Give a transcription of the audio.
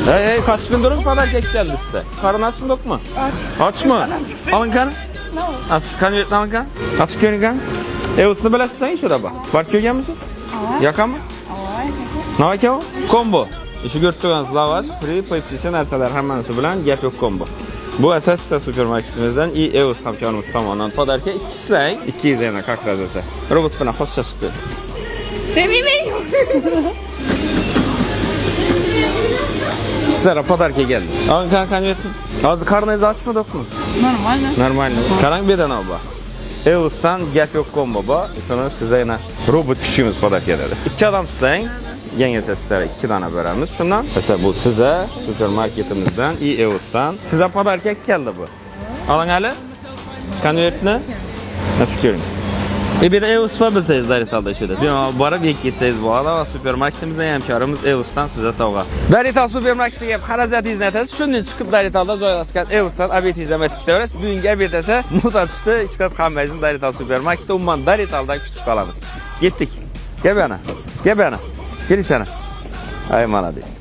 Hey, kaç bin durum kadar kek geldi size. Karın aç mı dok mu? Aç mı? Alın kan. Aç kan yönetin alın kan. Açık görün kan. Usunu bilesiz sen şurada bak. Var kögen misiniz? Yaka mı? Ne var ki o? Combo. Şu gördüğünüz lavaş, free, pepsi, narsalar hammanisi bilan gap yok combo. Bu asosiyasiya supermarketimizdan Eus hamkorimiz tomonidan podarka ikkisilang 200 yana kakrazasi. Robot bilan xoslashib berdi. Sizlere podarka geldi. Alın kan konvert. Hozir karnıngiz ochmi dokmi? Normalno. Qarang bedan oba. Eus'tan gap yok combo bu. Sonra size yana robot küçüğümüz podarka dedi. 2 adam sizlang. Yengilsa sizlere 2 tane beramiz. Şundan mesela bu size supermarketimizden Eus'tan size podarka geldi bu. Alın hali konvertni nasıl görün? Bir de Eus var bilseniz Darital'da şöyle. Bir barıp yek gitseniz bu arada supermarketimizden hemkarımız Eus'tan size sovg'a. Darital supermarketiga xarajatingizni aytasiz. Shundan chiqib Daritalda joylashgan Eus'tan obed izlamaylik kitaverasiz. Bugungi obed esa muzat tushdi. Ishqat hammangizni Darital supermarketida umuman Daritaldan kutib qolamiz. Ketdik. Gel bana. Gel bana. Gel içeri. Ay mana deysiz.